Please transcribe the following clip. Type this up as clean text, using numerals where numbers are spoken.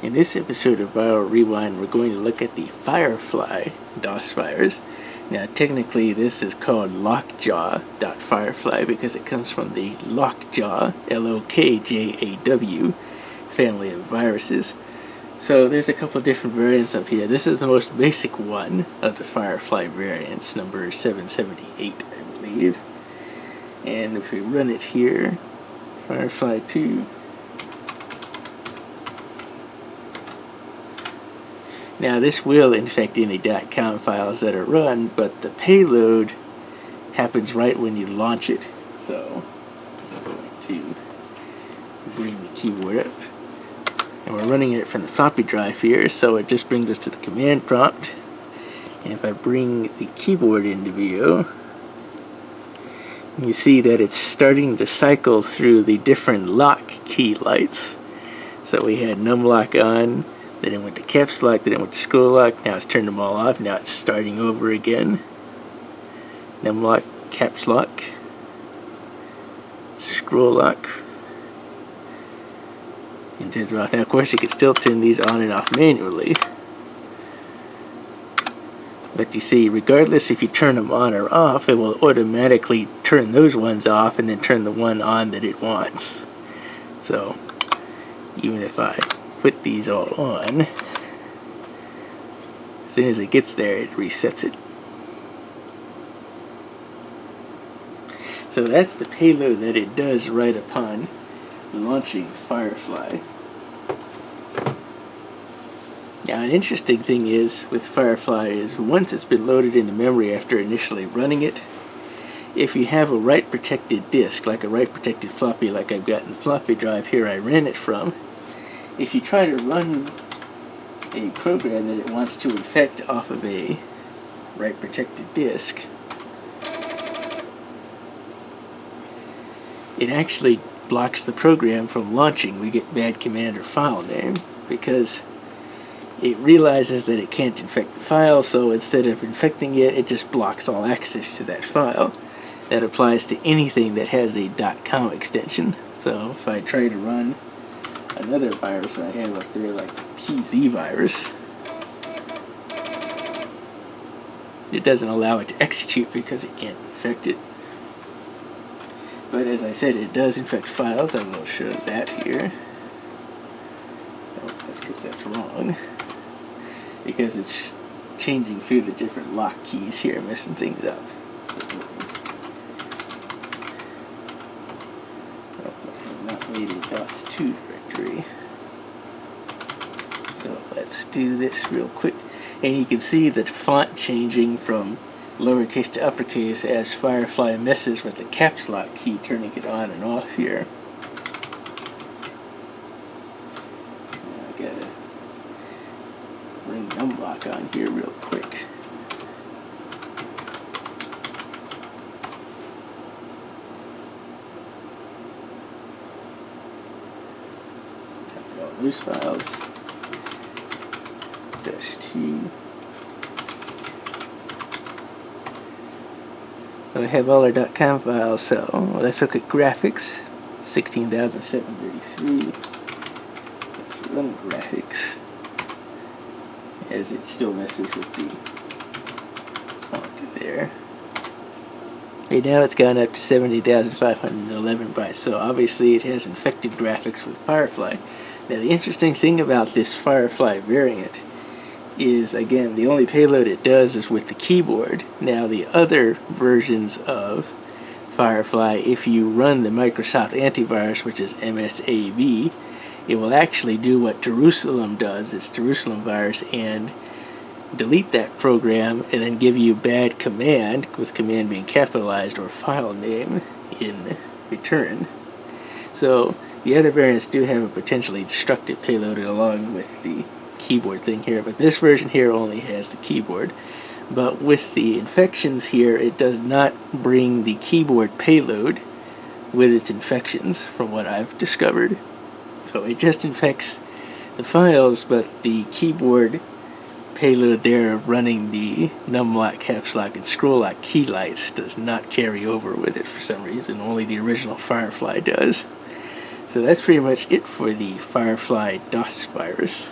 In this episode of Viral Rewind, we're going to look at the Firefly DOS virus. Now, technically, this is called Lokjaw.Firefly because it comes from the Lokjaw, L-O-K-J-A-W, family of viruses. So there's a couple of different variants up here. This is the most basic one of the Firefly variants, number 778, I believe. And if we run it here, Firefly 2. Now this will infect any .com files that are run, but the payload happens right when you launch it. So I'm going to bring the keyboard up. And we're running it from the floppy drive here, so it just brings us to the command prompt. And if I bring the keyboard into view, you see that it's starting to cycle through the different lock key lights. So we had numlock on, then it went to caps lock, then it went to scroll lock, now it's turned them all off, now it's starting over again. Numlock, caps lock, scroll lock, and turns them off. Now of course you can still turn these on and off manually. But you see, regardless if you turn them on or off, it will automatically turn those ones off and then turn the one on that it wants. So even if I put these all on, as soon as it gets there, it resets it. So that's the payload that it does right upon launching Firefly. Now, an interesting thing is with Firefly is once it's been loaded into memory after initially running it, if you have a write protected disk, like a write protected floppy like I've got in the floppy drive here I ran it from, if you try to run a program that it wants to infect off of a write protected disk, it actually blocks the program from launching. We get bad command or file name because it realizes that it can't infect the file, so instead of infecting it, it just blocks all access to that file. That applies to anything that has a .com extension. So if I try to run another virus I have up there, like the TZ virus, it doesn't allow it to execute because it can't infect it. But as I said, it does infect files. I will show that here. Oh, that's because that's wrong. Because it's changing through the different lock keys here, messing things up. Oh, I have not made a DOS2 directory. So let's do this real quick. And you can see the font changing from lowercase to uppercase as Firefly messes with the caps lock key, turning it on and off here. I gotta bring numlock on here real quick. Copy all those files. DOS2. So we have all our .com files, so let's look at graphics. 16,733. Let's run graphics as it still messes with the font there. Right now it's gone up to 70,511 bytes, so obviously it has infected graphics with Firefly. Now the interesting thing about this Firefly variant is, again, the only payload it does is with the keyboard. Now the other versions of Firefly, if you run the Microsoft Antivirus, which is MSAV, it will actually do what Jerusalem does, it's Jerusalem virus, and delete that program and then give you bad command, with command being capitalized, or file name in return. So the other variants do have a potentially destructive payload along with the keyboard thing here, but this version here only has the keyboard. But with the infections here, it does not bring the keyboard payload with its infections, from what I've discovered. So it just infects the files, but the keyboard payload there of running the numlock, caps lock, and scroll lock key lights does not carry over with it for some reason. Only the original Firefly does. So that's pretty much it for the Firefly DOS virus.